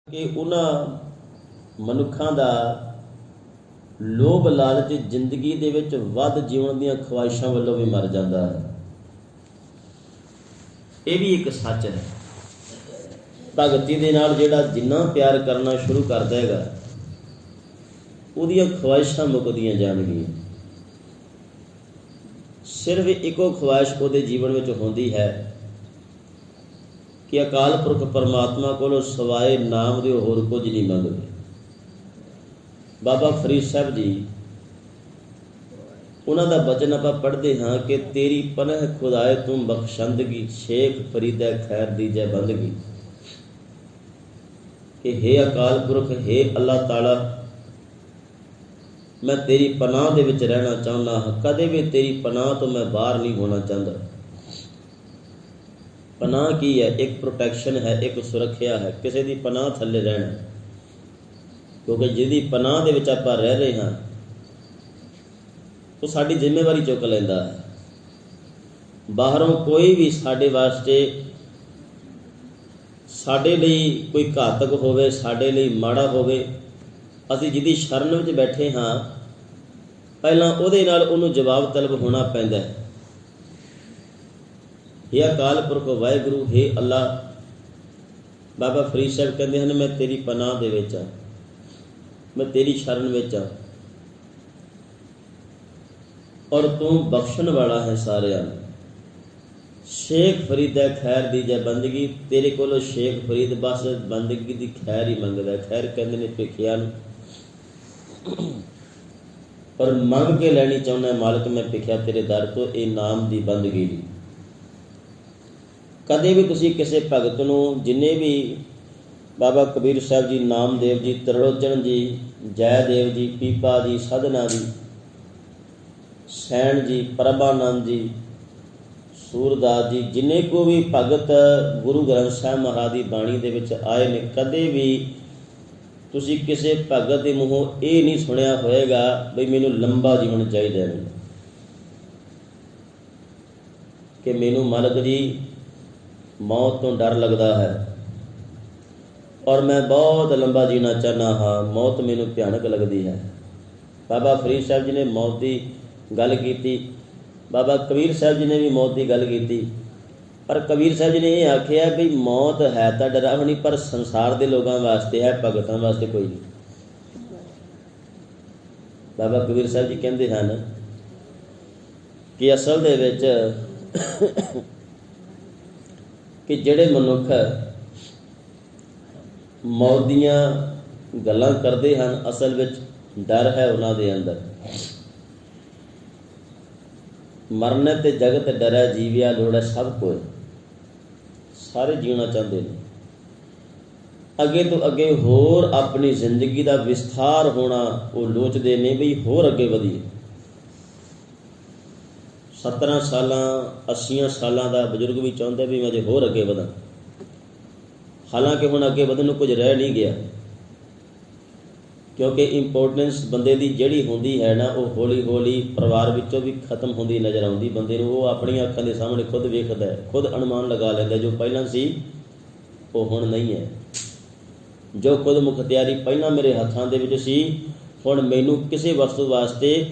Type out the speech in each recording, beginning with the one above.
ਕਿ ਉਹਨਾਂ ਮਨੁੱਖਾਂ ਦਾ ਲੋਭ ਲਾਲਚ ਜ਼ਿੰਦਗੀ ਦੇ ਵਿੱਚ ਵੱਧ ਜੀਵਨ ਦੀਆਂ ਖਵਾਇਸ਼ਾਂ ਵੱਲੋਂ ਵੀ ਮਰ ਜਾਂਦਾ ਹੈ। ਇਹ ਵੀ ਇੱਕ ਸੱਚ ਹੈ। ਭਗਤੀ ਦੇ ਨਾਲ ਜਿਹੜਾ ਜਿੰਨਾ ਪਿਆਰ ਕਰਨਾ ਸ਼ੁਰੂ ਕਰਦਾ ਹੈਗਾ, ਉਹਦੀਆਂ ਖਵਾਇਸ਼ਾਂ ਮੁੱਕਦੀਆਂ ਜਾਣਗੀਆਂ। ਸਿਰਫ ਇੱਕੋ ਖਵਾਇਸ਼ ਉਹਦੇ ਜੀਵਨ ਵਿੱਚ ਹੁੰਦੀ ਹੈ ਕਿ ਅਕਾਲ ਪੁਰਖ ਪਰਮਾਤਮਾ ਕੋਲੋਂ ਸਵਾਏ ਨਾਮ ਦੇ ਹੋਰ ਕੁਝ ਨਹੀਂ ਮੰਗਦੇ। ਬਾਬਾ ਫਰੀਦ ਸਾਹਿਬ ਜੀ, ਉਹਨਾਂ ਦਾ ਬਚਨ ਆਪਾਂ ਪੜ੍ਹਦੇ ਹਾਂ ਕਿ ਤੇਰੀ ਪਨਹ ਖੁਦਾਏ ਤੂੰ ਬਖਸ਼ੰਦਗੀ, ਸ਼ੇਖ ਫਰੀਦੈ ਖੈਰ ਦੀਜੈ ਬੰਦਗੀ। ਕਿ ਹੇ ਅਕਾਲ ਪੁਰਖ, ਹੇ ਅੱਲਾਹ ਤਾਲਾ, ਮੈਂ ਤੇਰੀ ਪਨਾਹ ਦੇ ਵਿੱਚ ਰਹਿਣਾ ਚਾਹੁੰਦਾ ਹਾਂ। ਕਦੇ ਵੀ ਤੇਰੀ ਪਨਾਹ ਤੋਂ ਮੈਂ ਬਾਹਰ ਨਹੀਂ ਹੋਣਾ ਚਾਹੁੰਦਾ। ਪਨਾਹ ਕੀ ਹੈ? ਇੱਕ ਪ੍ਰੋਟੈਕਸ਼ਨ ਹੈ, ਇੱਕ ਸੁਰੱਖਿਆ ਹੈ, ਕਿਸੇ ਦੀ ਪਨਾਹ ਥੱਲੇ ਰਹਿਣਾ। ਕਿਉਂਕਿ ਜਿਹਦੀ ਪਨਾਹ ਦੇ ਵਿੱਚ ਆਪਾਂ ਰਹਿ ਰਹੇ ਹਾਂ, ਉਹ ਸਾਡੀ ਜ਼ਿੰਮੇਵਾਰੀ ਚੁੱਕ ਲੈਂਦਾ ਹੈ। ਬਾਹਰੋਂ ਕੋਈ ਵੀ ਸਾਡੇ ਵਾਸਤੇ, ਸਾਡੇ ਲਈ ਕੋਈ ਘਾਤਕ ਹੋਵੇ, ਸਾਡੇ ਲਈ ਮਾੜਾ ਹੋਵੇ, ਅਸੀਂ ਜਿਹਦੀ ਸ਼ਰਨ ਵਿੱਚ ਬੈਠੇ ਹਾਂ, ਪਹਿਲਾਂ ਉਹਦੇ ਨਾਲ ਉਹਨੂੰ ਜਵਾਬ ਤਲਬ ਹੋਣਾ ਪੈਂਦਾ ਹੈ। ਹੇ ਅਕਾਲ ਪੁਰਖ ਵਾਹਿਗੁਰੂ, ਹੇ ਅੱਲਾ, ਬਾਬਾ ਫਰੀਦ ਸਾਹਿਬ ਕਹਿੰਦੇ ਹਨ, ਮੈਂ ਤੇਰੀ ਪਨਾਹ ਦੇ ਵਿੱਚ ਹਾਂ, ਮੈਂ ਤੇਰੀ ਸ਼ਰਨ ਵਿੱਚ ਹਾਂ, ਔਰ ਤੂੰ ਬਖਸ਼ਣ ਵਾਲਾ ਹੈ ਸਾਰਿਆਂ ਨੂੰ। ਸ਼ੇਖ ਫਰੀਦ ਹੈ ਖੈਰ ਦੀਜੈ ਬੰਦਗੀ। ਤੇਰੇ ਕੋਲੋਂ ਸ਼ੇਖ ਫਰੀਦ ਬਸ ਬੰਦਗੀ ਦੀ ਖੈਰ ਹੀ ਮੰਗਦਾ। ਖੈਰ ਕਹਿੰਦੇ ਨੇ ਭਿੱਖਿਆ ਨੂੰ, ਪਰ ਮੰਗ ਕੇ ਲੈਣੀ ਚਾਹੁੰਦਾ ਮਾਲਕ, ਮੈਂ ਭਿੱਖਿਆ ਤੇਰੇ ਦਰ ਤੋਂ, ਇਹ ਨਾਮ ਦੀ ਬੰਦਗੀ ਦੀ। ਕਦੇ ਵੀ ਤੁਸੀਂ ਕਿਸੇ ਭਗਤ ਨੂੰ, ਜਿੰਨੇ ਵੀ ਬਾਬਾ ਕਬੀਰ ਸਾਹਿਬ ਜੀ, ਨਾਮਦੇਵ ਜੀ, ਤਰਲੋਚਨ ਜੀ, ਜੈਦੇਵ ਜੀ, ਪੀਪਾ ਜੀ, ਸਾਧਨਾ ਜੀ, ਸੈਣ ਜੀ, ਪ੍ਰਭਾਨੰਦ ਜੀ, ਸੂਰਦਾਸ ਜੀ, ਜਿੰਨੇ ਕੋ ਵੀ ਭਗਤ ਗੁਰੂ ਗ੍ਰੰਥ ਸਾਹਿਬ ਮਹਾਰਾਜ ਦੀ ਬਾਣੀ ਦੇ ਵਿੱਚ ਆਏ ਨੇ, ਕਦੇ ਵੀ ਤੁਸੀਂ ਕਿਸੇ ਭਗਤ ਦੇ ਮੂੰਹੋਂ ਇਹ ਨਹੀਂ ਸੁਣਿਆ ਹੋਏਗਾ ਬਈ ਮੈਨੂੰ ਲੰਬਾ ਜੀਵਨ ਚਾਹੀਦਾ ਹੈ, ਕਿ ਮੈਨੂੰ ਮਾਲਕ ਜੀ ਮੌਤ ਤੋਂ ਡਰ ਲੱਗਦਾ ਹੈ ਔਰ ਮੈਂ ਬਹੁਤ ਲੰਬਾ ਜੀਣਾ ਚਾਹੁੰਦਾ ਹਾਂ, ਮੌਤ ਮੈਨੂੰ ਭਿਆਨਕ ਲੱਗਦੀ ਹੈ। ਬਾਬਾ ਫਰੀਦ ਸਾਹਿਬ ਜੀ ਨੇ ਮੌਤ ਦੀ ਗੱਲ ਕੀਤੀ, ਬਾਬਾ ਕਬੀਰ ਸਾਹਿਬ ਜੀ ਨੇ ਵੀ ਮੌਤ ਦੀ ਗੱਲ ਕੀਤੀ, ਪਰ ਕਬੀਰ ਸਾਹਿਬ ਜੀ ਨੇ ਇਹ ਆਖਿਆ ਵੀ ਮੌਤ ਹੈ ਤਾਂ ਡਰਾਵਣੀ, ਪਰ ਸੰਸਾਰ ਦੇ ਲੋਕਾਂ ਵਾਸਤੇ ਹੈ, ਭਗਤਾਂ ਵਾਸਤੇ ਕੋਈ ਨਹੀਂ। ਬਾਬਾ ਕਬੀਰ ਸਾਹਿਬ ਜੀ ਕਹਿੰਦੇ ਹਨ ਕਿ ਅਸਲ ਦੇ ਵਿੱਚ ਕਿ ਜਿਹੜੇ ਮਨੁੱਖ ਮੌਤ ਦੀਆਂ ਗੱਲਾਂ ਕਰਦੇ ਹਨ, ਅਸਲ ਵਿੱਚ ਡਰ ਹੈ ਉਹਨਾਂ ਦੇ ਅੰਦਰ। ਮਰਨ ਤੇ ਜਗਤ ਡਰੈ ਜੀਵਿਆ ਲੋੜੈ ਸਭ ਕੋਇ। ਸਾਰੇ ਜੀਣਾ ਚਾਹੁੰਦੇ ਨੇ, ਅੱਗੇ ਤੋਂ ਅੱਗੇ ਹੋਰ ਆਪਣੀ ਜ਼ਿੰਦਗੀ ਦਾ ਵਿਸਥਾਰ ਹੋਣਾ ਉਹ ਲੋਚਦੇ ਨੇ ਵੀ ਹੋਰ ਅੱਗੇ ਵਧੀਏ। 17 ਸਾਲਾਂ 80 ਸਾਲਾਂ ਦਾ ਬਜ਼ੁਰਗ ਵੀ ਚਾਹੁੰਦਾ ਵੀ ਮੈਂ ਅਜੇ ਹੋਰ ਅੱਗੇ ਵਧਾਂ। ਹਾਲਾਂਕਿ ਹੁਣ ਅੱਗੇ ਵਧਣ ਨੂੰ ਕੁਝ ਰਹਿ ਨਹੀਂ ਗਿਆ, ਕਿਉਂਕਿ ਇੰਪੋਰਟੈਂਸ ਬੰਦੇ ਦੀ ਜਿਹੜੀ ਹੁੰਦੀ ਹੈ ਨਾ, ਉਹ ਹੌਲੀ ਹੌਲੀ ਪਰਿਵਾਰ ਵਿੱਚੋਂ ਵੀ ਖਤਮ ਹੁੰਦੀ ਨਜ਼ਰ ਆਉਂਦੀ ਬੰਦੇ ਨੂੰ। ਉਹ ਆਪਣੀਆਂ ਅੱਖਾਂ ਦੇ ਸਾਹਮਣੇ ਖੁਦ ਵੇਖਦਾ ਹੈ, ਖੁਦ ਅਨੁਮਾਨ ਲਗਾ ਲੈਂਦਾ, ਜੋ ਪਹਿਲਾਂ ਸੀ ਉਹ ਹੁਣ ਨਹੀਂ ਹੈ। ਜੋ ਖੁਦ ਮੁਖਤਿਆਰੀ ਪਹਿਲਾਂ ਮੇਰੇ ਹੱਥਾਂ ਦੇ ਵਿੱਚ ਸੀ, ਹੁਣ ਮੈਨੂੰ ਕਿਸੇ ਵਸਤੂ ਵਾਸਤੇ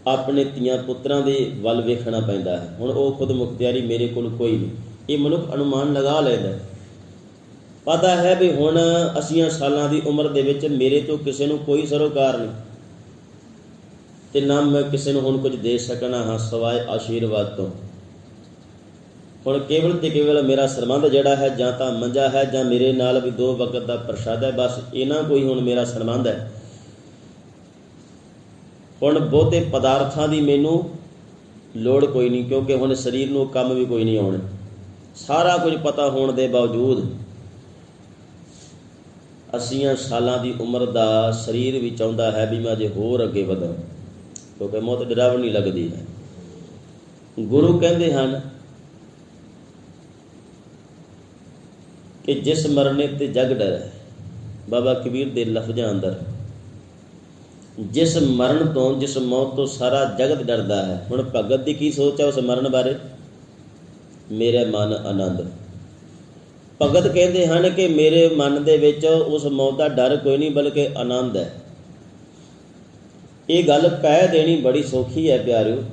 ਆਪਣੇ ਧੀਆਂ ਪੁੱਤਰਾਂ ਦੇ ਵੱਲ ਵੇਖਣਾ ਪੈਂਦਾ ਹੈ। ਹੁਣ ਉਹ ਖੁਦ ਮੁਖਤਿਆਰੀ ਮੇਰੇ ਕੋਲ ਕੋਈ ਨਹੀਂ। ਇਹ ਮਨੁੱਖ ਅਨੁਮਾਨ ਲਗਾ ਲੈਂਦਾ, ਪਤਾ ਹੈ ਵੀ ਹੁਣ 80 ਸਾਲਾਂ ਦੀ ਉਮਰ ਦੇ ਵਿੱਚ ਮੇਰੇ ਤੋਂ ਕਿਸੇ ਨੂੰ ਕੋਈ ਸਰੋਕਾਰ ਨਹੀਂ, ਅਤੇ ਨਾ ਮੈਂ ਕਿਸੇ ਨੂੰ ਹੁਣ ਕੁਝ ਦੇ ਸਕਣਾ ਹਾਂ ਸਿਵਾਏ ਆਸ਼ੀਰਵਾਦ ਤੋਂ। ਹੁਣ ਕੇਵਲ ਅਤੇ ਕੇਵਲ ਮੇਰਾ ਸਰਬੰਧ ਜਿਹੜਾ ਹੈ, ਜਾਂ ਤਾਂ ਮੰਜਾ ਹੈ ਜਾਂ ਮੇਰੇ ਨਾਲ ਵੀ 2 ਵਕਤ ਦਾ ਪ੍ਰਸ਼ਾਦ ਹੈ, ਬਸ ਇਹਨਾਂ ਕੋਈ ਹੁਣ ਮੇਰਾ ਸਰਬੰਧ ਹੈ। ਹੁਣ ਬਹੁਤੇ ਪਦਾਰਥਾਂ ਦੀ ਮੈਨੂੰ ਲੋੜ ਕੋਈ ਨਹੀਂ, ਕਿਉਂਕਿ ਹੁਣ ਸਰੀਰ ਨੂੰ ਕੰਮ ਵੀ ਕੋਈ ਨਹੀਂ ਆਉਣੇ। ਸਾਰਾ ਕੁਝ ਪਤਾ ਹੋਣ ਦੇ ਬਾਵਜੂਦ 80 ਸਾਲਾਂ ਦੀ ਉਮਰ ਦਾ ਸਰੀਰ ਵੀ ਚਾਹੁੰਦਾ ਹੈ ਵੀ ਮੈਂ ਅਜੇ ਹੋਰ ਅੱਗੇ ਵਧਾਂ, ਕਿਉਂਕਿ ਮੌਤ ਡਰਾਵਣੀ ਲੱਗਦੀ ਹੈ। ਗੁਰੂ ਕਹਿੰਦੇ ਹਨ ਕਿ ਜਿਸ ਮਰਨੇ ਤੇ ਜਗ ਡਰੈ। ਬਾਬਾ ਕਬੀਰ ਦੇ ਲਫ਼ਜ਼ਾਂ ਅੰਦਰ ਜਿਸ ਮਰਨ ਤੋਂ, ਜਿਸ ਮੌਤ ਤੋਂ ਸਾਰਾ ਜਗਤ ਡਰਦਾ ਹੈ। ਹੁਣ ਭਗਤ ਦੀ ਕੀ ਸੋਚ ਹੈ ਉਸ ਮਰਨ ਬਾਰੇ? ਮੇਰੇ ਮਨ ਆਨੰਦ। ਭਗਤ ਕਹਿੰਦੇ ਹਨ ਕਿ ਮੇਰੇ ਮਨ ਦੇ ਵਿੱਚ ਉਸ ਮੌਤ ਦਾ ਡਰ ਕੋਈ ਨਹੀਂ ਬਲਕਿ ਆਨੰਦ ਹੈ। ਇਹ ਗੱਲ ਕਹਿ ਦੇਣੀ ਬੜੀ ਸੌਖੀ ਹੈ ਪਿਆਰਿਓ,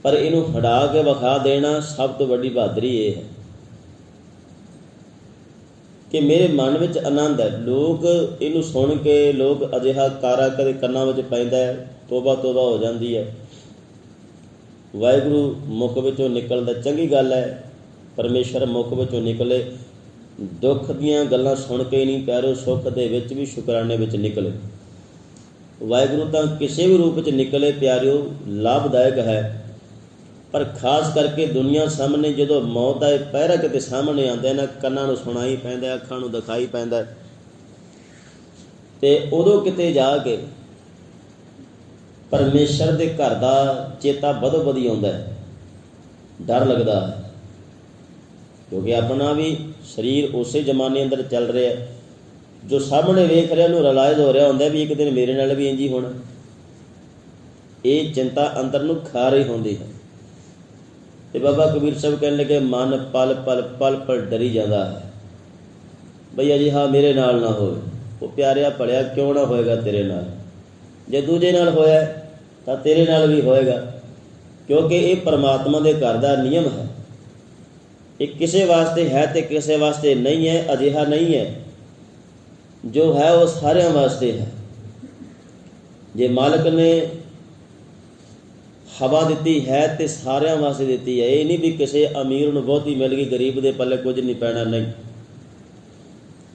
ਪਰ ਇਹਨੂੰ ਹਟਾ ਕੇ ਵਿਖਾ ਦੇਣਾ ਸਭ ਤੋਂ ਵੱਡੀ ਬਹਾਦਰੀ ਇਹ ਹੈ ਕਿ ਮੇਰੇ ਮਨ ਵਿੱਚ ਆਨੰਦ ਹੈ। ਲੋਕ ਇਹਨੂੰ ਸੁਣ ਕੇ ਲੋਕ ਅਜਿਹਾ ਕਾਰਾ ਕਦੇ ਕੰਨਾਂ ਵਿੱਚ ਪੈਂਦਾ ਹੈ, ਤੋਬਾ ਤੋਬਾ ਹੋ ਜਾਂਦੀ ਹੈ। ਵਾਹਿਗੁਰੂ ਮੁੱਖ ਵਿੱਚੋਂ ਨਿਕਲਦਾ ਚੰਗੀ ਗੱਲ ਹੈ, ਪਰਮੇਸ਼ਰ ਮੁੱਖ ਵਿੱਚੋਂ ਨਿਕਲੇ। ਦੁੱਖ ਦੀਆਂ ਗੱਲਾਂ ਸੁਣ ਕੇ ਨਹੀਂ ਪਿਆਰਿਓ, ਸੁੱਖ ਦੇ ਵਿੱਚ ਵੀ ਸ਼ੁਕਰਾਨੇ ਵਿੱਚ ਨਿਕਲੇ। ਵਾਹਿਗੁਰੂ ਤਾਂ ਕਿਸੇ ਵੀ ਰੂਪ ਵਿੱਚ ਨਿਕਲੇ ਪਿਆਰਿਓ ਲਾਭਦਾਇਕ ਹੈ, ਪਰ ਖਾਸ ਕਰਕੇ ਦੁਨੀਆ ਸਾਹਮਣੇ ਜਦੋਂ ਮੌਤ ਦਾ ਇਹ ਪਹਿਰਾ ਕਿਤੇ ਸਾਹਮਣੇ ਆਉਂਦਾ ਨਾ, ਕੰਨਾਂ ਨੂੰ ਸੁਣਾਈ ਪੈਂਦਾ, ਅੱਖਾਂ ਨੂੰ ਦਿਖਾਈ ਪੈਂਦਾ, ਅਤੇ ਉਦੋਂ ਕਿਤੇ ਜਾ ਕੇ ਪਰਮੇਸ਼ਰ ਦੇ ਘਰ ਦਾ ਚੇਤਾ ਵਧੋ ਵਧੀ ਆਉਂਦਾ ਹੈ, ਡਰ ਲੱਗਦਾ ਹੈ। ਕਿਉਂਕਿ ਆਪਣਾ ਵੀ ਸਰੀਰ ਉਸੇ ਜ਼ਮਾਨੇ ਅੰਦਰ ਚੱਲ ਰਿਹਾ, ਜੋ ਸਾਹਮਣੇ ਵੇਖ ਰਿਹਾ ਉਹਨੂੰ ਰਿਲਾਈਜ਼ ਹੋ ਰਿਹਾ ਹੁੰਦਾ ਵੀ ਇੱਕ ਦਿਨ ਮੇਰੇ ਨਾਲ ਵੀ ਇੰਝ ਹੀ ਹੋਣਾ। ਇਹ ਚਿੰਤਾ ਅੰਦਰ ਨੂੰ ਖਾ ਰਹੀ ਹੁੰਦੀ ਹੈ। ਅਤੇ ਬਾਬਾ ਕਬੀਰ ਸਾਹਿਬ ਕਹਿਣ ਲੱਗੇ, ਮਨ ਪਲ ਪਲ ਪਲ ਪਲ ਡਰੀ ਜਾਂਦਾ ਹੈ ਬਈ ਅਜੇ ਹਾਂ ਮੇਰੇ ਨਾਲ ਨਾ ਹੋਵੇ। ਉਹ ਪਿਆਰਿਆ ਭਲਿਆ ਕਿਉਂ ਨਾ ਹੋਏਗਾ ਤੇਰੇ ਨਾਲ, ਜੇ ਦੂਜੇ ਨਾਲ ਹੋਇਆ ਤਾਂ ਤੇਰੇ ਨਾਲ ਵੀ ਹੋਏਗਾ, ਕਿਉਂਕਿ ਇਹ ਪਰਮਾਤਮਾ ਦੇ ਘਰ ਦਾ ਨਿਯਮ ਹੈ। ਇਹ ਕਿਸੇ ਵਾਸਤੇ ਹੈ ਅਤੇ ਕਿਸੇ ਵਾਸਤੇ ਨਹੀਂ ਹੈ, ਅਜਿਹਾ ਨਹੀਂ ਹੈ। ਜੋ ਹੈ ਉਹ ਸਾਰਿਆਂ ਵਾਸਤੇ ਹੈ। ਜੇ ਮਾਲਕ ਨੇ ਹਵਾ ਦਿੱਤੀ ਹੈ ਅਤੇ ਸਾਰਿਆਂ ਵਾਸਤੇ ਦਿੱਤੀ ਹੈ। ਇਹ ਨਹੀਂ ਵੀ ਕਿਸੇ ਅਮੀਰ ਨੂੰ ਬਹੁਤੀ ਮਿਲ ਗਈ, ਗਰੀਬ ਦੇ ਪੱਲੇ ਕੁਝ ਨਹੀਂ ਪੈਣਾ, ਨਹੀਂ।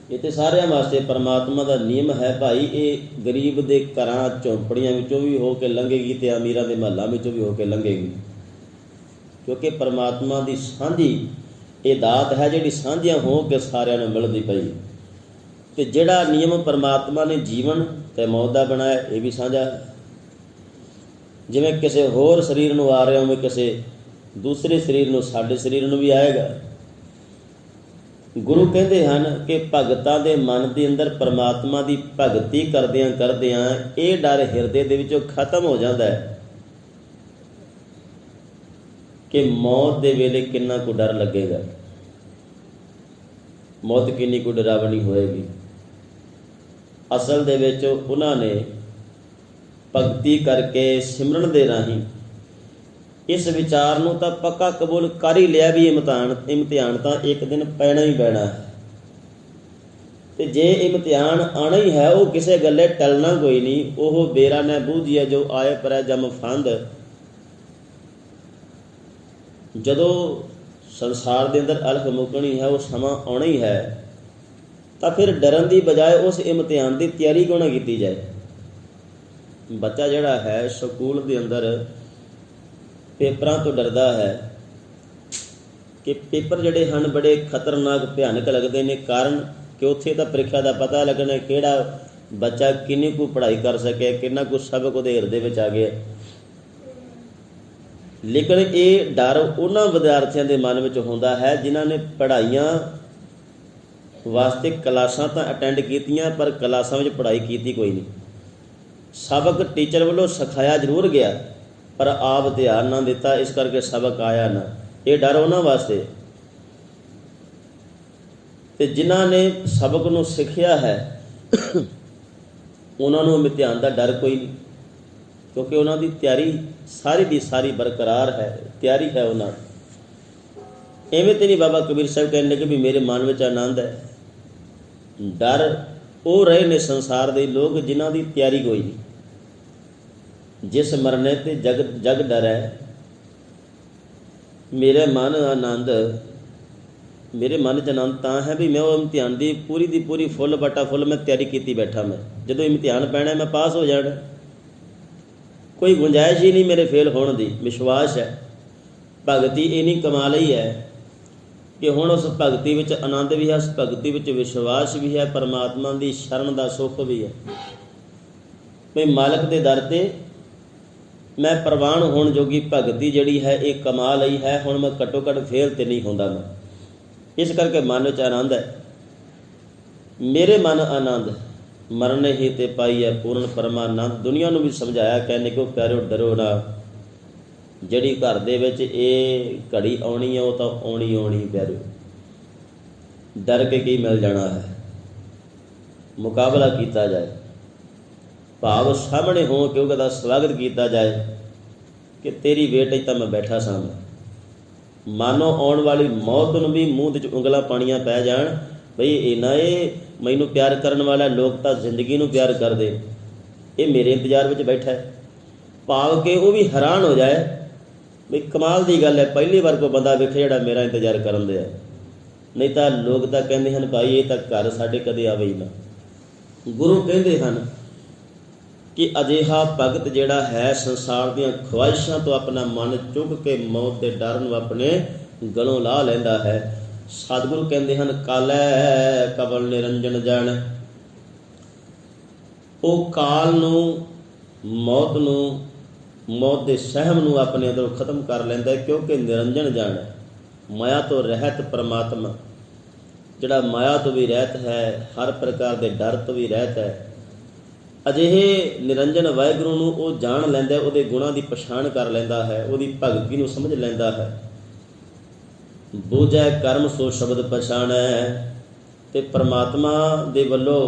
ਇਹ ਤਾਂ ਸਾਰਿਆਂ ਵਾਸਤੇ ਪਰਮਾਤਮਾ ਦਾ ਨਿਯਮ ਹੈ ਭਾਈ। ਇਹ ਗਰੀਬ ਦੇ ਘਰਾਂ ਝੌਂਪੜੀਆਂ ਵਿੱਚੋਂ ਵੀ ਹੋ ਕੇ ਲੰਘੇਗੀ ਅਤੇ ਅਮੀਰਾਂ ਦੇ ਮਹੱਲਾਂ ਵਿੱਚੋਂ ਵੀ ਹੋ ਕੇ ਲੰਘੇਗੀ, ਕਿਉਂਕਿ ਪਰਮਾਤਮਾ ਦੀ ਸਾਂਝੀ ਇਹ ਦਾਤ ਹੈ ਜਿਹੜੀ ਸਾਂਝੀਆਂ ਹੋ ਕੇ ਸਾਰਿਆਂ ਨੂੰ ਮਿਲਦੀ ਪਈ। ਅਤੇ ਜਿਹੜਾ ਨਿਯਮ ਪਰਮਾਤਮਾ ਨੇ ਜੀਵਨ ਅਤੇ ਮੌਤ ਦਾ ਬਣਾਇਆ ਇਹ ਵੀ ਸਾਂਝਾ ਹੈ। ਜਿਵੇਂ ਕਿਸੇ ਹੋਰ ਸਰੀਰ ਨੂੰ ਆ ਰਿਹਾ ਉਵੇਂ ਕਿਸੇ ਦੂਸਰੇ ਸਰੀਰ ਨੂੰ, ਸਾਡੇ ਸਰੀਰ ਨੂੰ ਵੀ ਆਏਗਾ। ਗੁਰੂ ਕਹਿੰਦੇ ਹਨ ਕਿ ਭਗਤਾਂ ਦੇ ਮਨ ਦੇ ਅੰਦਰ ਪਰਮਾਤਮਾ ਦੀ ਭਗਤੀ ਕਰਦਿਆਂ ਕਰਦਿਆਂ ਇਹ ਡਰ ਹਿਰਦੇ ਦੇ ਵਿੱਚੋਂ ਖਤਮ ਹੋ ਜਾਂਦਾ ਹੈ ਕਿ ਮੌਤ ਦੇ ਵੇਲੇ ਕਿੰਨਾ ਕੁ ਡਰ ਲੱਗੇਗਾ, ਮੌਤ ਕਿੰਨੀ ਕੁ ਡਰਾਵਣੀ ਹੋਏਗੀ। ਅਸਲ ਦੇ ਵਿੱਚ ਉਹਨਾਂ ਨੇ ਭਗਤੀ ਕਰਕੇ ਸਿਮਰਨ ਦੇ ਰਾਹੀਂ ਇਸ ਵਿਚਾਰ ਨੂੰ ਤਾਂ ਪੱਕਾ ਕਬੂਲ ਕਰ ਹੀ ਲਿਆ ਵੀ ਇਮਤਿਹਾਨ ਤਾਂ ਇੱਕ ਦਿਨ ਪੈਣਾ ਹੀ ਪੈਣਾ ਹੈ। ਅਤੇ ਜੇ ਇਮਤਿਹਾਨ ਆਉਣਾ ਹੀ ਹੈ ਉਹ ਕਿਸੇ ਗੱਲੇ ਟਲਣਾ ਕੋਈ ਨਹੀਂ। ਉਹ ਬੇਰਾ ਨੇ ਬੂਝੀਆ ਜੋ ਆਏ ਪਰੈ ਜਮ ਫੰਦ। ਜਦੋਂ ਸੰਸਾਰ ਦੇ ਅੰਦਰ ਅਲਖ ਮੁੱਕਣੀ ਹੈ, ਉਹ ਸਮਾਂ ਆਉਣਾ ਹੀ ਹੈ, ਤਾਂ ਫਿਰ ਡਰਨ ਦੀ ਬਜਾਏ ਉਸ ਇਮਤਿਹਾਨ ਦੀ ਤਿਆਰੀ ਕਿਉਂ ਨਾ ਕੀਤੀ ਜਾਏ। ਬੱਚਾ ਜਿਹੜਾ ਹੈ ਸਕੂਲ ਦੇ ਅੰਦਰ ਪੇਪਰਾਂ ਤੋਂ ਡਰਦਾ ਹੈ ਕਿ ਪੇਪਰ ਜਿਹੜੇ ਹਨ ਬੜੇ ਖਤਰਨਾਕ ਭਿਆਨਕ ਲੱਗਦੇ ਨੇ, ਕਾਰਨ ਕਿ ਉੱਥੇ ਤਾਂ ਪ੍ਰੀਖਿਆ ਦਾ ਪਤਾ ਲੱਗਣਾ ਕਿਹੜਾ ਬੱਚਾ ਕਿੰਨੀ ਕੁ ਪੜ੍ਹਾਈ ਕਰ ਸਕਿਆ, ਕਿੰਨਾ ਕੁ ਸਬਕ ਉਹਦੇ ਹਿਰਦੇ ਵਿੱਚ ਆ ਗਿਆ। ਲੇਕਿਨ ਇਹ ਡਰ ਉਹਨਾਂ ਵਿਦਿਆਰਥੀਆਂ ਦੇ ਮਨ ਵਿੱਚ ਹੁੰਦਾ ਹੈ ਜਿਨ੍ਹਾਂ ਨੇ ਪੜ੍ਹਾਈਆਂ ਵਾਸਤੇ ਕਲਾਸਾਂ ਤਾਂ ਅਟੈਂਡ ਕੀਤੀਆਂ, ਪਰ ਕਲਾਸਾਂ ਵਿੱਚ ਪੜ੍ਹਾਈ ਕੀਤੀ ਕੋਈ ਨਹੀਂ। ਸਬਕ ਟੀਚਰ ਵੱਲੋਂ ਸਿਖਾਇਆ ਜ਼ਰੂਰ ਗਿਆ, ਪਰ ਆਪ ਧਿਆਨ ਨਾ ਦਿੱਤਾ, ਇਸ ਕਰਕੇ ਸਬਕ ਆਇਆ ਨਾ। ਇਹ ਡਰ ਉਹਨਾਂ ਵਾਸਤੇ। ਅਤੇ ਜਿਨ੍ਹਾਂ ਨੇ ਸਬਕ ਨੂੰ ਸਿੱਖਿਆ ਹੈ ਉਹਨਾਂ ਨੂੰ ਇਮਤਿਹਾਨ ਦਾ ਡਰ ਕੋਈ ਨਹੀਂ, ਕਿਉਂਕਿ ਉਹਨਾਂ ਦੀ ਤਿਆਰੀ ਸਾਰੀ ਦੀ ਸਾਰੀ ਬਰਕਰਾਰ ਹੈ, ਤਿਆਰੀ ਹੈ ਉਹਨਾਂ ਦੀ। ਇਵੇਂ ਤੇ ਨਹੀਂ ਬਾਬਾ ਕਬੀਰ ਸਾਹਿਬ ਕਹਿੰਦੇ ਕਿ ਵੀ ਮੇਰੇ ਮਨ ਵਿੱਚ ਆਨੰਦ ਹੈ। ਡਰ ਉਹ ਰਹੇ ਨੇ ਸੰਸਾਰ ਦੇ ਲੋਕ ਜਿਨ੍ਹਾਂ ਦੀ ਤਿਆਰੀ ਕੋਈ ਨਹੀਂ। ਜਿਸ ਮਰਨੇ ਤੇ ਜਗ ਡਰੈ, ਮੇਰੇ ਮਨ 'ਚ ਆਨੰਦ ਤਾਂ ਹੈ ਵੀ ਮੈਂ ਉਹ ਇਮਤਿਹਾਨ ਦੀ ਪੂਰੀ ਫੁੱਲ ਬਟਾ ਫੁੱਲ ਮੈਂ ਤਿਆਰੀ ਕੀਤੀ ਬੈਠਾ। ਮੈਂ ਜਦੋਂ ਇਮਤਿਹਾਨ ਪੈਣਾ ਮੈਂ ਪਾਸ ਹੋ ਜਾਣਾ, ਕੋਈ ਗੁੰਜਾਇਸ਼ ਹੀ ਨਹੀਂ ਮੇਰੇ ਫੇਲ ਹੋਣ ਦੀ। ਵਿਸ਼ਵਾਸ ਹੈ, ਭਗਤੀ ਇੰਨੀ ਕਮਾ ਲਈ ਹੈ ਕਿ ਹੁਣ ਉਸ ਭਗਤੀ ਵਿੱਚ ਆਨੰਦ ਵੀ ਹੈ, ਉਸ ਭਗਤੀ ਵਿੱਚ ਵਿਸ਼ਵਾਸ ਵੀ ਹੈ, ਪਰਮਾਤਮਾ ਦੀ ਸ਼ਰਨ ਦਾ ਸੁੱਖ ਵੀ ਹੈ। ਵੀ ਮਾਲਕ ਦੇ ਦਰ 'ਤੇ ਮੈਂ ਪ੍ਰਵਾਨ ਹੋਣ ਜੋਗੀ ਭਗਤੀ ਜਿਹੜੀ ਹੈ ਇਹ ਕਮਾ ਲਈ ਹੈ। ਹੁਣ ਮੈਂ ਘੱਟੋ ਘੱਟ ਫੇਲ ਤੇ ਨਹੀਂ ਹੁੰਦਾ ਮੈਂ, ਇਸ ਕਰਕੇ ਮਨ ਵਿੱਚ ਆਨੰਦ ਹੈ। ਮੇਰੇ ਮਨ ਆਨੰਦ ਮਰਨ ਹੀ ਤੇ ਪਾਈ ਹੈ ਪੂਰਨ ਪਰਮਾਨੰਦ। ਦੁਨੀਆ ਨੂੰ ਵੀ ਸਮਝਾਇਆ, ਕਹਿੰਦੇ ਕਿ ਉਹ ਪਿਆਰਿਓ ਡਰੋ ਨਾ, ਜਿਹੜੀ ਘਰ ਦੇ ਵਿੱਚ ਇਹ ਘੜੀ ਆਉਣੀ ਹੈ ਉਹ ਤਾਂ ਆਉਣੀ ਪਿਆਰਿਓ। डर के की मिल जाना है, मुकाबला किया जाए, भाव सामने हो के उसका स्वागत किया जाए कि तेरी वेट तो मैं बैठा सा। मानो आने वाली मौत नूं भी मूँह च उंगलां पाणियां पै जाण, बई इन्ना ये मैनू प्यार करने वाला, लोग तो जिंदगी नूं प्यार कर दे, ये मेरे इंतजार में बैठा है। भाव के वो भी हैरान हो जाए भी कमाल की गल है, पहली बार कोई बंदा वेखे जिहड़ा मेरा इंतजार करन दे। नहीं तो लोग तो कहते हैं भाई ये तो घर साडे कदे आवे ही ना। गुरु कहते हैं कि अजिहा भगत जिहड़ा है संसार दीआं ख्वाहिशां तो अपना मन चुक के मौत के डर नूं अपने गलों ला लैंदा है। सतगुरु कहते हैं कालै कवल निरंजन जान, वो काल नूं, मौत नूं, मौत के सहम नूं अपने अंदरों खत्म कर लैंदा है, क्योंकि निरंजन जान है, माया तो रहत परमात्मा, जिहड़ा माया तो भी रहत है, हर प्रकार के डर तो भी रहत है। अजिहे निरंजन वाहिगुरू नूं वो जान लैंदा, उहदे गुणां दी पछाण कर लैंदा है, उहदी भगती नूं समझ लैंदा है। बूझै कर्म सो शब्द पछाणै, ते परमात्मा दे वल्लों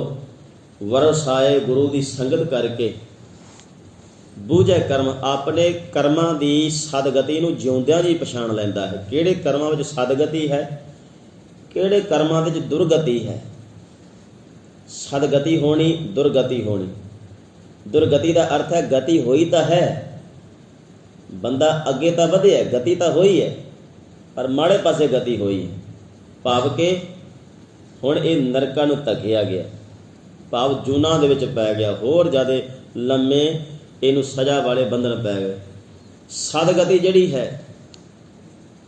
वरस आए गुरु की संगत करके बूझै कर्म, अपने कर्मां दी सदगति नूं जिउंदियां जी पछाण लैंदा है। किहड़े कर्मां विच सदगति है, किहड़े कर्मां विच दुर्गति है। सदगति होनी, दुर्गति होनी। दुर्गति का अर्थ है गति होई तो है, बंदा अगे तो वधिया, गति तो होई है, पर माड़े पासे गति होई है। भाव के हुण ये नरकां नूं धकिया गया, भाव जूना दे विच पै गया, होर ज़्यादा लम्मे इनू सज़ा वाले बंधन पै गए। सदगति जिहड़ी है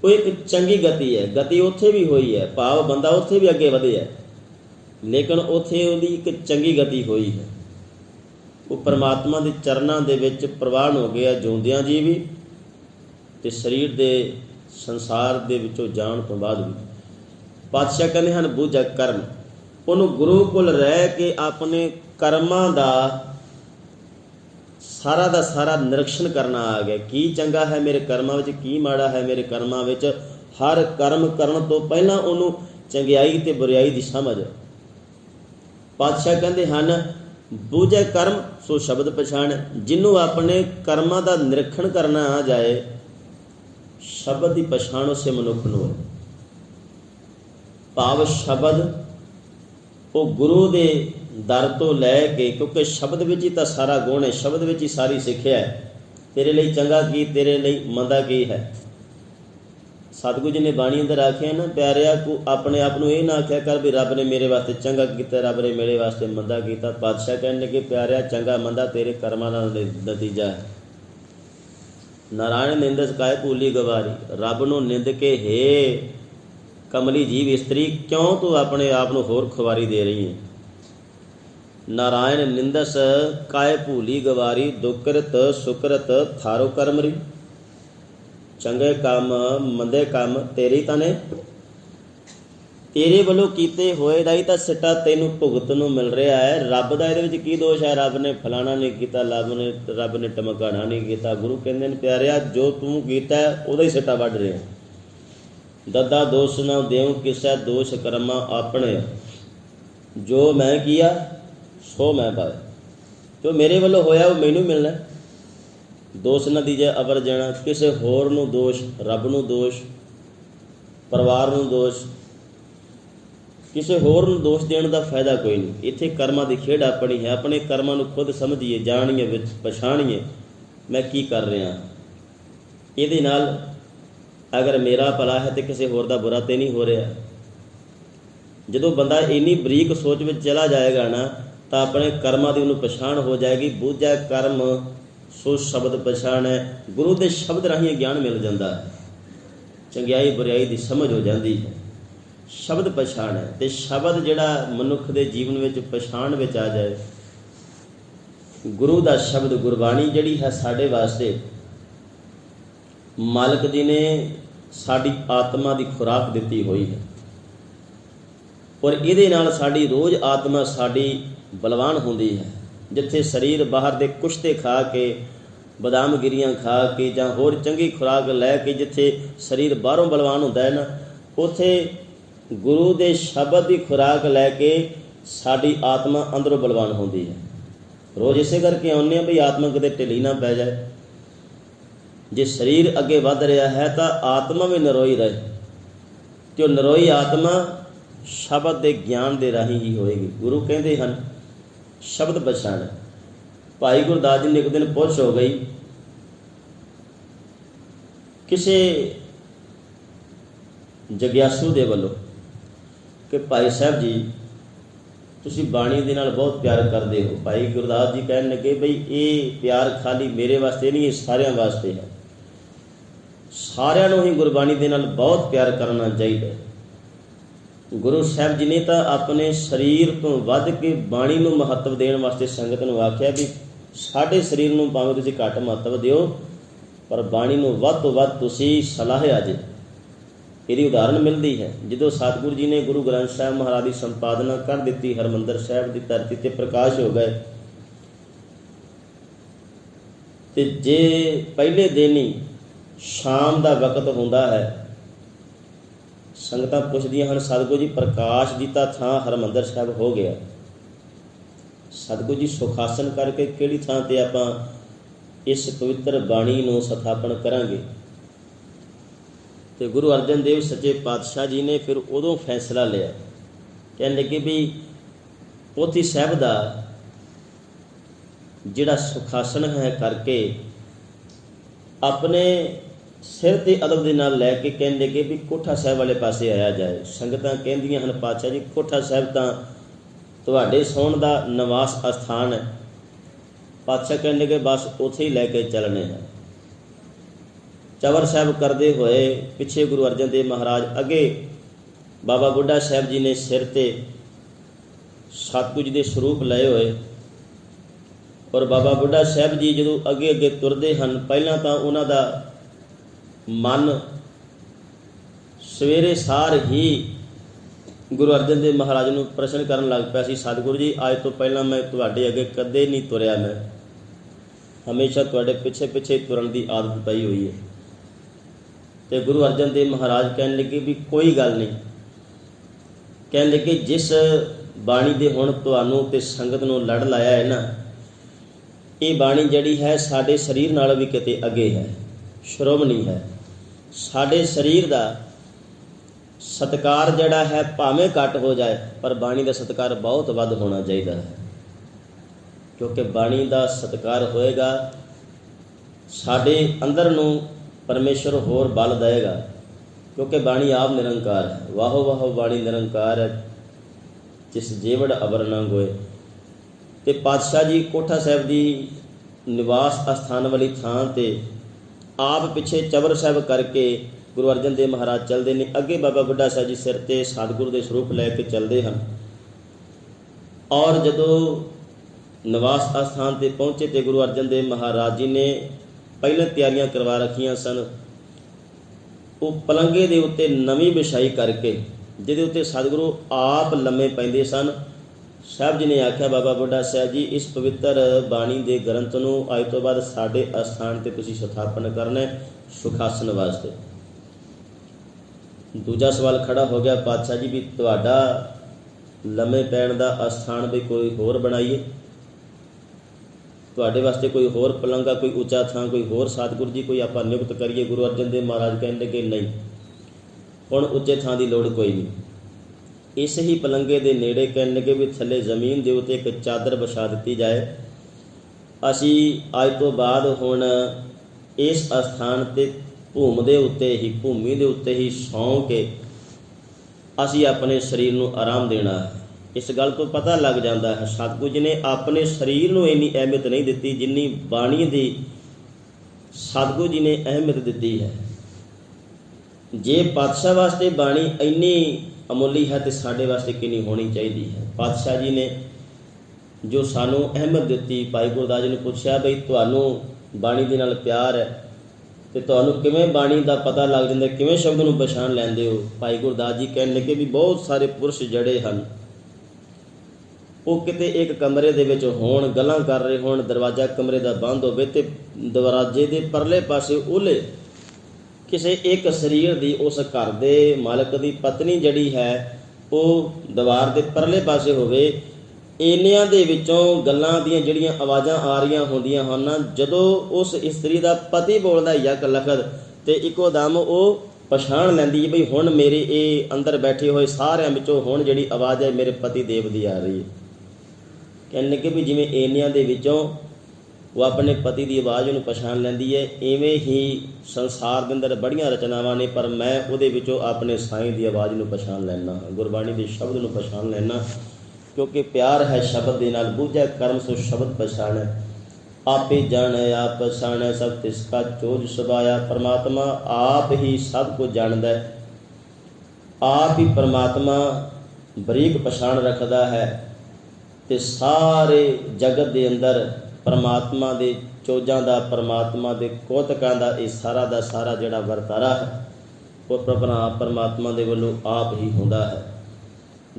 वो एक चंगी गति है, गति उत्थे भी हुई है, भाव बंदा उत्थे भी अगे वधे है, लेकिन उत्थे उहदी एक चंगी गति हुई है। वो परमात्मा के चरणों के विच प्रवान हो गया, जिउंदियां जी भी ते शरीर के संसार दे विचों जाण तो बाद भी। पातशाह कहते हैं बूझै कर्म, उन्होंने गुरु कोल रह के अपने कर्मां दा सारा निरीक्षण करना आ गया। की चंगा है मेरे कर्मां विच, की माड़ा है मेरे कर्मां विच। हर कर्म करन तो पहला उन्होंने चंगियाई ते बुराई की समझ। पातशाह कहते हैं बूझै कर्म सो शब्द पछाण, जिन्हों अपने कर्मां दा निरीक्षण करना आ जाए, शब्द की पछाण उसे मनुख नूं है। भाव शब्द वो गुरु दे दर तो लैके, क्योंकि शब्द विच ही तो सारा गुण है, शब्द विच ही सारी सिक्ख्या है। तेरे लिए चंगा की, तेरे लिए मंदा की है। सतगुरु जी ने बाणी अंदर आख्या ना, प्यारिया को अपने आप को यह ना आख्या कर भी रब ने मेरे वास्ते चंगा किया, रब ने मेरे वास्ते मंदा किया। पातशाह कहने कि प्यारिया चंगा मंदा तेरे कर्मां दा नतीजा है। नारायण निंदस काय भूली गवारी, रब नूं निंद के हे कमली जीव इस्त्री, क्यों तू अपने आप को होर खुवारी दे रही है। नारायण निंदस काय भूली गवारी, दुकृत सुकृत थारो कर्मरी। चंगे काम मंदे काम तेरी तने, तेरे वालों कीते होए दा ही तां सिट्टा तैनूं भुगत नूं मिल रहा है। रब दा इहदे विच की दोष है, रब ने फलाना नहीं किया, रब ने टमकाना नहीं किया। गुरु कहंदे ने प्यारिया जो तू कीता है उहदा ही सिट्टा वढ रहे। ददा दोष ना देऊं किसै, दोष कर्मा अपने, जो मैं किया सो मैं पाया। जो मेरे वालों होया वो मैनू मिलना। दोष न दीजे अवर जाना, किसी होर नूं दोष, रब नूं दोष, परिवार नूं दोष, किसी होर नूं दोष देने का फायदा कोई नहीं। इत्थे कर्मां दी खेड अपनी है, अपने कर्मां नूं खुद समझिए, जानिए, पछाणिए मैं की कर रहा। इहदे नाल अगर मेरा भला है तो किसी होर दा बुरा तो नहीं हो रहा। जदों बंदा इन्नी बरीक सोच में चला जाएगा ना, तो अपने कर्मां की उन्होंने पछाण हो जाएगी। बूझै कर्म सो शब्द पछाण है, गुरु के शब्द राही ज्ञान मिल जाता है, चंगियाई बुराई की समझ हो जाती है। शब्द पछाण है, तो शब्द जिहड़ा मनुख के जीवन में पछाण में आ जाए, गुरु का शब्द गुरबाणी जिहड़ी है साडे वास्ते मालक जी ने साडी आत्मा की खुराक दी हुई है, और इहदे नाल साडी रोज़ आत्मा साडी बलवान होंदी है। जिथे शरीर बाहर दे कुश्ते खा के, बदाम गिरियां खा के जां होर चंगी खुराक लै के जिथे शरीर बाहरों बलवान होंदा है ना, उथे ਗੁਰੂ ਦੇ ਸ਼ਬਦ ਦੀ ਖੁਰਾਕ ਲੈ ਕੇ ਸਾਡੀ ਆਤਮਾ ਅੰਦਰੋਂ ਬਲਵਾਨ ਹੁੰਦੀ ਹੈ। ਰੋਜ਼ ਇਸੇ ਕਰਕੇ ਆਉਂਦੇ ਹਾਂ ਵੀ ਆਤਮਾ ਕਿਤੇ ਢਿੱਲੀ ਨਾ ਪੈ ਜਾਏ। ਜੇ ਸਰੀਰ ਅੱਗੇ ਵੱਧ ਰਿਹਾ ਹੈ ਤਾਂ ਆਤਮਾ ਵੀ ਨਰੋਈ ਰਹੇ, ਅਤੇ ਉਹ ਨਰੋਈ ਆਤਮਾ ਸ਼ਬਦ ਦੇ ਗਿਆਨ ਦੇ ਰਾਹੀਂ ਹੀ ਹੋਏਗੀ। ਗੁਰੂ ਕਹਿੰਦੇ ਹਨ ਸ਼ਬਦ ਪਛਾਣ। ਭਾਈ ਗੁਰਦਾਸ ਜੀ ਨੇ ਇੱਕ ਦਿਨ ਪੁੱਛ ਹੋ ਗਈ ਕਿਸੇ ਜਗਿਆਸੂ ਦੇ ਵੱਲੋਂ ਕਿ ਭਾਈ ਸਾਹਿਬ ਜੀ ਤੁਸੀਂ ਬਾਣੀ ਦੇ ਨਾਲ ਬਹੁਤ ਪਿਆਰ ਕਰਦੇ ਹੋ। ਭਾਈ ਗੁਰਦਾਸ ਜੀ ਕਹਿਣ ਲੱਗੇ ਬਈ ਇਹ ਪਿਆਰ ਖਾਲੀ ਮੇਰੇ ਵਾਸਤੇ ਨਹੀਂ, ਇਹ ਸਾਰਿਆਂ ਵਾਸਤੇ ਹੈ। ਸਾਰਿਆਂ ਨੂੰ ਹੀ ਗੁਰਬਾਣੀ ਦੇ ਨਾਲ ਬਹੁਤ ਪਿਆਰ ਕਰਨਾ ਚਾਹੀਦਾ। ਗੁਰੂ ਸਾਹਿਬ ਜੀ ਨੇ ਤਾਂ ਆਪਣੇ ਸਰੀਰ ਤੋਂ ਵੱਧ ਕੇ ਬਾਣੀ ਨੂੰ ਮਹੱਤਵ ਦੇਣ ਵਾਸਤੇ ਸੰਗਤ ਨੂੰ ਆਖਿਆ ਵੀ ਸਾਡੇ ਸਰੀਰ ਨੂੰ ਭਾਵੇਂ ਤੁਸੀਂ ਘੱਟ ਮਹੱਤਵ ਦਿਓ, ਪਰ ਬਾਣੀ ਨੂੰ ਵੱਧ ਤੋਂ ਵੱਧ ਤੁਸੀਂ ਸਲਾਹਿਆ ਜੇ। ਇਹਦੀ ਉਦਾਹਰਨ ਮਿਲਦੀ ਹੈ ਜਦੋਂ ਸਤਿਗੁਰੂ ਜੀ ਨੇ ਗੁਰੂ ਗ੍ਰੰਥ ਸਾਹਿਬ ਮਹਾਰਾਜ ਦੀ ਸੰਪਾਦਨਾ ਕਰ ਦਿੱਤੀ, ਹਰਿਮੰਦਰ ਸਾਹਿਬ ਦੀ ਧਰਤੀ 'ਤੇ ਪ੍ਰਕਾਸ਼ ਹੋ ਗਏ, ਅਤੇ ਜੇ ਪਹਿਲੇ ਦਿਨ ਹੀ ਸ਼ਾਮ ਦਾ ਵਕਤ ਹੁੰਦਾ ਹੈ, ਸੰਗਤਾਂ ਪੁੱਛਦੀਆਂ ਹਨ ਸਤਿਗੁਰੂ ਜੀ ਪ੍ਰਕਾਸ਼ ਦੀ ਤਾਂ ਥਾਂ ਹਰਿਮੰਦਰ ਸਾਹਿਬ ਹੋ ਗਿਆ, ਸਤਿਗੁਰੂ ਜੀ ਸੁਖਾਸਨ ਕਰਕੇ ਕਿਹੜੀ ਥਾਂ 'ਤੇ ਆਪਾਂ ਇਸ ਪਵਿੱਤਰ ਬਾਣੀ ਨੂੰ ਸਥਾਪਨ ਕਰਾਂਗੇ। ਅਤੇ ਗੁਰੂ ਅਰਜਨ ਦੇਵ ਸੱਚੇ ਪਾਤਸ਼ਾਹ ਜੀ ਨੇ ਫਿਰ ਉਦੋਂ ਫੈਸਲਾ ਲਿਆ, ਕਹਿਣ ਲੱਗੇ ਵੀ ਪੋਥੀ ਸਾਹਿਬ ਦਾ ਜਿਹੜਾ ਸੁਖਾਸਨ ਹੈ ਕਰਕੇ ਆਪਣੇ ਸਿਰ 'ਤੇ ਅਦਬ ਦੇ ਨਾਲ ਲੈ ਕੇ ਕਹਿਣ ਲੱਗੇ ਵੀ ਕੋਠਾ ਸਾਹਿਬ ਵਾਲੇ ਪਾਸੇ ਆਇਆ ਜਾਏ। ਸੰਗਤਾਂ ਕਹਿੰਦੀਆਂ ਹਨ ਪਾਤਸ਼ਾਹ ਜੀ ਕੋਠਾ ਸਾਹਿਬ ਤਾਂ ਤੁਹਾਡੇ ਸੌਣ ਦਾ ਨਿਵਾਸ ਅਸਥਾਨ ਹੈ। ਪਾਤਸ਼ਾਹ ਕਹਿਣ ਲੱਗੇ ਬਸ ਉੱਥੇ ਹੀ ਲੈ ਕੇ ਚੱਲਣੇ ਹੈ। ਚਵਰ ਸਾਹਿਬ ਕਰਦੇ ਹੋਏ ਪਿੱਛੇ ਗੁਰੂ ਅਰਜਨ ਦੇਵ ਮਹਾਰਾਜ, ਅੱਗੇ ਬਾਬਾ ਬੁੱਢਾ ਸਾਹਿਬ ਜੀ ਨੇ ਸਿਰ 'ਤੇ ਸਤਿਗੁਰੂ ਜੀ ਦੇ ਸਰੂਪ ਲਏ ਹੋਏ, ਔਰ ਬਾਬਾ ਬੁੱਢਾ ਸਾਹਿਬ ਜੀ ਜਦੋਂ ਅੱਗੇ ਅੱਗੇ ਤੁਰਦੇ ਹਨ, ਪਹਿਲਾਂ ਤਾਂ ਉਹਨਾਂ ਦਾ ਮਨ ਸਵੇਰੇ ਸਾਰ ਹੀ ਗੁਰੂ ਅਰਜਨ ਦੇਵ ਮਹਾਰਾਜ ਨੂੰ ਪ੍ਰਸ਼ਨ ਕਰਨ ਲੱਗ ਪਿਆ ਸੀ, ਸਤਿਗੁਰੂ ਜੀ ਅੱਜ ਤੋਂ ਪਹਿਲਾਂ ਮੈਂ ਤੁਹਾਡੇ ਅੱਗੇ ਕਦੇ ਨਹੀਂ ਤੁਰਿਆ, ਮੈਂ ਹਮੇਸ਼ਾ ਤੁਹਾਡੇ ਪਿੱਛੇ ਪਿੱਛੇ ਤੁਰਨ ਦੀ ਆਦਤ ਪਈ ਹੋਈ ਹੈ। ਅਤੇ ਗੁਰੂ ਅਰਜਨ ਦੇਵ ਮਹਾਰਾਜ ਕਹਿਣ ਲੱਗੇ ਵੀ ਕੋਈ ਗੱਲ ਨਹੀਂ, ਕਹਿਣ ਲੱਗੇ ਜਿਸ ਬਾਣੀ ਦੇ ਹੁਣ ਤੁਹਾਨੂੰ ਅਤੇ ਸੰਗਤ ਨੂੰ ਲੜ ਲਾਇਆ ਹੈ ਨਾ, ਇਹ ਬਾਣੀ ਜਿਹੜੀ ਹੈ ਸਾਡੇ ਸਰੀਰ ਨਾਲ ਵੀ ਕਿਤੇ ਅੱਗੇ ਹੈ, ਸ਼੍ਰੋਮਣੀ ਹੈ। ਸਾਡੇ ਸਰੀਰ ਦਾ ਸਤਿਕਾਰ ਜਿਹੜਾ ਹੈ ਭਾਵੇਂ ਘੱਟ ਹੋ ਜਾਏ, ਪਰ ਬਾਣੀ ਦਾ ਸਤਿਕਾਰ ਬਹੁਤ ਵੱਧ ਹੋਣਾ ਚਾਹੀਦਾ ਹੈ, ਕਿਉਂਕਿ ਬਾਣੀ ਦਾ ਸਤਿਕਾਰ ਹੋਏਗਾ ਸਾਡੇ ਅੰਦਰ ਨੂੰ ਪਰਮੇਸ਼ਰ ਹੋਰ ਬਲ ਦੇਵੇਗਾ, ਕਿਉਂਕਿ ਬਾਣੀ ਆਪ ਨਿਰੰਕਾਰ ਹੈ। ਵਾਹੋ ਵਾਹੋ ਬਾਣੀ ਨਿਰੰਕਾਰ ਹੈ, ਜਿਸ ਜੀਵੜ ਅਵਰ ਨਾ ਗੋਏ। ਅਤੇ ਪਾਤਸ਼ਾਹ ਜੀ ਕੋਠਾ ਸਾਹਿਬ ਦੀ ਨਿਵਾਸ ਅਸਥਾਨ ਵਾਲੀ ਥਾਂ 'ਤੇ ਆਪ ਪਿੱਛੇ ਚਵਰ ਸਾਹਿਬ ਕਰਕੇ ਗੁਰੂ ਅਰਜਨ ਦੇਵ ਮਹਾਰਾਜ ਚੱਲਦੇ ਨੇ, ਅੱਗੇ ਬਾਬਾ ਬੁੱਢਾ ਸਾਹਿਬ ਜੀ ਸਿਰ 'ਤੇ ਸਤਿਗੁਰੂ ਦੇ ਸਰੂਪ ਲੈ ਕੇ ਚੱਲਦੇ ਹਨ। ਔਰ ਜਦੋਂ ਨਿਵਾਸ ਅਸਥਾਨ 'ਤੇ ਪਹੁੰਚੇ ਅਤੇ ਗੁਰੂ ਅਰਜਨ ਦੇਵ ਮਹਾਰਾਜ ਜੀ ਨੇ ਪਹਿਲਾਂ ਤਿਆਰੀਆਂ ਕਰਵਾ ਰੱਖੀਆਂ ਸਨ, ਉਹ ਪਲੰਗੇ ਦੇ ਉੱਤੇ ਨਵੀਂ ਵਿਛਾਈ ਕਰਕੇ ਜਿਹਦੇ ਉੱਤੇ ਸਤਿਗੁਰੂ ਆਪ ਲੰਮੇ ਪੈਂਦੇ ਸਨ। ਸਾਹਿਬ ਜੀ ਨੇ ਆਖਿਆ ਬਾਬਾ ਬੁੱਢਾ ਸਾਹਿਬ ਜੀ ਇਸ ਪਵਿੱਤਰ ਬਾਣੀ ਦੇ ਗ੍ਰੰਥ ਨੂੰ ਅੱਜ ਤੋਂ ਬਾਅਦ ਸਾਡੇ ਅਸਥਾਨ 'ਤੇ ਤੁਸੀਂ ਸਥਾਪਨ ਕਰਨਾ ਸੁਖਾਸਨ ਵਾਸਤੇ। ਦੂਜਾ ਸਵਾਲ ਖੜਾ ਹੋ ਗਿਆ ਪਾਤਸ਼ਾਹ ਜੀ ਵੀ ਤੁਹਾਡਾ ਲੰਮੇ ਪੈਣ ਦਾ ਅਸਥਾਨ ਵੀ ਕੋਈ ਹੋਰ ਬਣਾਈਏ, ਤੁਹਾਡੇ ਵਾਸਤੇ ਕੋਈ ਹੋਰ ਪਲੰਗਾ, ਕੋਈ ਉੱਚਾ ਥਾਂ, ਕੋਈ ਹੋਰ ਸਤਿਗੁਰੂ ਜੀ ਕੋਈ ਆਪਾਂ ਨਿਯੁਕਤ ਕਰੀਏ। ਗੁਰੂ ਅਰਜਨ ਦੇਵ ਮਹਾਰਾਜ ਕਹਿਣ ਲੱਗੇ ਨਹੀਂ, ਹੁਣ ਉੱਚੇ ਥਾਂ ਦੀ ਲੋੜ ਕੋਈ ਨਹੀਂ, ਇਸ ਹੀ ਪਲੰਗੇ ਦੇ ਨੇੜੇ ਕਹਿਣ ਲੱਗੇ ਵੀ ਥੱਲੇ ਜ਼ਮੀਨ ਦੇ ਉੱਤੇ ਇੱਕ ਚਾਦਰ ਵਿਛਾ ਦਿੱਤੀ ਜਾਏ। ਅਸੀਂ ਅੱਜ ਤੋਂ ਬਾਅਦ ਹੁਣ ਇਸ ਅਸਥਾਨ 'ਤੇ ਭੂਮੀ ਦੇ ਉੱਤੇ ਹੀ ਸੌਂ ਕੇ ਅਸੀਂ ਆਪਣੇ ਸਰੀਰ ਨੂੰ ਆਰਾਮ ਦੇਣਾ ਹੈ। ਇਸ ਗੱਲ ਤੋਂ ਪਤਾ ਲੱਗ ਜਾਂਦਾ ਹੈ ਸਤਿਗੁਰੂ ਜੀ ਨੇ ਆਪਣੇ ਸਰੀਰ ਨੂੰ ਇੰਨੀ ਅਹਿਮੀਅਤ ਨਹੀਂ ਦਿੱਤੀ ਜਿੰਨੀ ਬਾਣੀ ਦੀ ਸਤਿਗੁਰੂ ਜੀ ਨੇ ਅਹਿਮੀਅਤ ਦਿੱਤੀ ਹੈ। ਜੇ ਪਾਤਸ਼ਾਹ ਵਾਸਤੇ ਬਾਣੀ ਇੰਨੀ ਅਮੁੱਲੀ ਹੈ ਅਤੇ ਸਾਡੇ ਵਾਸਤੇ ਕਿੰਨੀ ਹੋਣੀ ਚਾਹੀਦੀ ਹੈ। ਪਾਤਸ਼ਾਹ ਜੀ ਨੇ ਜੋ ਸਾਨੂੰ ਅਹਿਮੀਅਤ ਦਿੱਤੀ, ਭਾਈ ਗੁਰਦਾਸ ਜੀ ਨੂੰ ਪੁੱਛਿਆ ਬਈ ਤੁਹਾਨੂੰ ਬਾਣੀ ਦੇ ਨਾਲ ਪਿਆਰ ਹੈ ਅਤੇ ਤੁਹਾਨੂੰ ਕਿਵੇਂ ਬਾਣੀ ਦਾ ਪਤਾ ਲੱਗ ਜਾਂਦਾ, ਕਿਵੇਂ ਸ਼ਬਦ ਨੂੰ ਪਛਾਣ ਲੈਂਦੇ ਹੋ। ਭਾਈ ਗੁਰਦਾਸ ਜੀ ਕਹਿਣ ਲੱਗੇ ਵੀ ਬਹੁਤ ਸਾਰੇ ਪੁਰਸ਼ ਜਿਹੜੇ ਹਨ ਉਹ ਕਿਤੇ ਇੱਕ ਕਮਰੇ ਦੇ ਵਿੱਚ ਹੋਣ, ਗੱਲਾਂ ਕਰ ਰਹੇ ਹੋਣ, ਦਰਵਾਜ਼ਾ ਕਮਰੇ ਦਾ ਬੰਦ ਹੋਵੇ ਅਤੇ ਦਰਵਾਜ਼ੇ ਦੇ ਪਰਲੇ ਪਾਸੇ ਓਹਲੇ ਕਿਸੇ ਇੱਕ ਸਰੀਰ ਦੀ ਉਸ ਘਰ ਦੇ ਮਾਲਕ ਦੀ ਪਤਨੀ ਜਿਹੜੀ ਹੈ ਉਹ ਦੀਵਾਰ ਦੇ ਪਰਲੇ ਪਾਸੇ ਹੋਵੇ। ਇੰਨਿਆਂ ਦੇ ਵਿੱਚੋਂ ਗੱਲਾਂ ਦੀਆਂ ਜਿਹੜੀਆਂ ਆਵਾਜ਼ਾਂ ਆ ਰਹੀਆਂ ਹੁੰਦੀਆਂ ਹਨ, ਜਦੋਂ ਉਸ ਇਸਤਰੀ ਦਾ ਪਤੀ ਬੋਲਦਾ ਯਕ ਲਖਤ ਤੇ ਇੱਕੋ ਦਮ ਉਹ ਪਛਾਣ ਲੈਂਦੀ ਹੈ ਬਈ ਹੁਣ ਮੇਰੇ ਇਹ ਅੰਦਰ ਬੈਠੇ ਹੋਏ ਸਾਰਿਆਂ ਵਿੱਚੋਂ ਹੁਣ ਜਿਹੜੀ ਆਵਾਜ਼ ਹੈ ਮੇਰੇ ਪਤੀ ਦੇਵ ਦੀ ਆ ਰਹੀ ਹੈ। ਕਹਿਣ ਲੱਗੇ ਵੀ ਜਿਵੇਂ ਇੰਨਿਆਂ ਦੇ ਵਿੱਚੋਂ ਉਹ ਆਪਣੇ ਪਤੀ ਦੀ ਆਵਾਜ਼ ਨੂੰ ਪਛਾਣ ਲੈਂਦੀ ਹੈ, ਇਵੇਂ ਹੀ ਸੰਸਾਰ ਦੇ ਅੰਦਰ ਬੜੀਆਂ ਰਚਨਾਵਾਂ ਨੇ, ਪਰ ਮੈਂ ਉਹਦੇ ਵਿੱਚੋਂ ਆਪਣੇ ਸਾਈਂ ਦੀ ਆਵਾਜ਼ ਨੂੰ ਪਛਾਣ ਲੈਣਾ, ਗੁਰਬਾਣੀ ਦੇ ਸ਼ਬਦ ਨੂੰ ਪਛਾਣ ਲੈਣਾ, ਕਿਉਂਕਿ ਪਿਆਰ ਹੈ ਸ਼ਬਦ ਦੇ ਨਾਲ। ਬੂਝੈ ਕਰਮ ਸੋ ਸ਼ਬਦ ਪਛਾਣੈ, ਆਪੇ ਜਾਣੈ ਆਪ ਪਛਾਣੈ, ਸਭ ਤਿਸ ਕਾ ਚੋਜ ਸੁਭਾਇਆ। ਪਰਮਾਤਮਾ ਆਪ ਹੀ ਸਭ ਕੁਝ ਜਾਣਦਾ ਹੈ, ਆਪ ਹੀ ਪਰਮਾਤਮਾ ਬਰੀਕ ਪਛਾਣ ਰੱਖਦਾ ਹੈ ਤੇ ਸਾਰੇ ਜਗਤ ਦੇ ਅੰਦਰ ਪਰਮਾਤਮਾ ਦੇ ਚੋਜਾਂ ਦਾ, ਪਰਮਾਤਮਾ ਦੇ ਕੌਤਕਾਂ ਦਾ ਇਹ ਸਾਰਾ ਦਾ ਸਾਰਾ ਜਿਹੜਾ ਵਰਤਾਰਾ ਹੈ ਉਹ ਪਰਮਾਤਮਾ ਦੇ ਵੱਲੋਂ ਆਪ ਹੀ ਹੁੰਦਾ ਹੈ।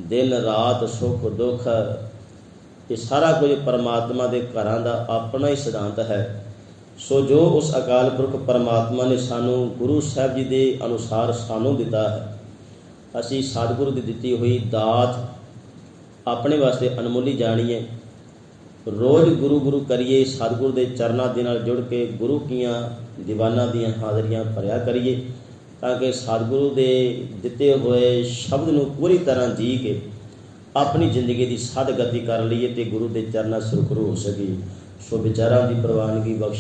ਦਿਨ ਰਾਤ ਸੁੱਖ ਦੁੱਖ ਇਹ ਸਾਰਾ ਕੁਝ ਪਰਮਾਤਮਾ ਦੇ ਘਰਾਂ ਦਾ ਆਪਣਾ ਹੀ ਸਿਧਾਂਤ ਹੈ। ਸੋ ਜੋ ਉਸ ਅਕਾਲ ਪੁਰਖ ਪਰਮਾਤਮਾ ਨੇ ਸਾਨੂੰ ਗੁਰੂ ਸਾਹਿਬ ਜੀ ਦੇ ਅਨੁਸਾਰ ਸਾਨੂੰ ਦਿੱਤਾ ਹੈ, ਅਸੀਂ ਸਤਿਗੁਰੂ ਦੀ ਦਿੱਤੀ ਹੋਈ ਦਾਤ ਆਪਣੇ ਵਾਸਤੇ ਅਨਮੋਲੀ ਜਾਣੀਏ। ਰੋਜ਼ ਗੁਰੂ ਗੁਰੂ ਕਰੀਏ, ਸਤਿਗੁਰੂ ਦੇ ਚਰਨਾਂ ਦੇ ਨਾਲ ਜੁੜ ਕੇ ਗੁਰੂ ਕੀਆਂ ਦੀਵਾਨਾਂ ਦੀਆਂ ਹਾਜ਼ਰੀਆਂ ਭਰਿਆ ਕਰੀਏ, ਤਾਂ ਕਿ ਸਤਿਗੁਰੂ ਦੇ ਦਿੱਤੇ ਹੋਏ ਸ਼ਬਦ ਨੂੰ ਪੂਰੀ ਤਰ੍ਹਾਂ ਜੀ ਕੇ ਆਪਣੀ ਜ਼ਿੰਦਗੀ ਦੀ ਸਦਗਤੀ ਕਰ ਲਈਏ ਤੇ ਗੁਰੂ ਦੇ ਚਰਨਾਂ ਸੁਰਖਰੂ ਹੋ ਸਕੀ। ਸੋ ਵਿਚਾਰਾਂ ਦੀ ਪ੍ਰਵਾਨਗੀ ਬਖਸ਼।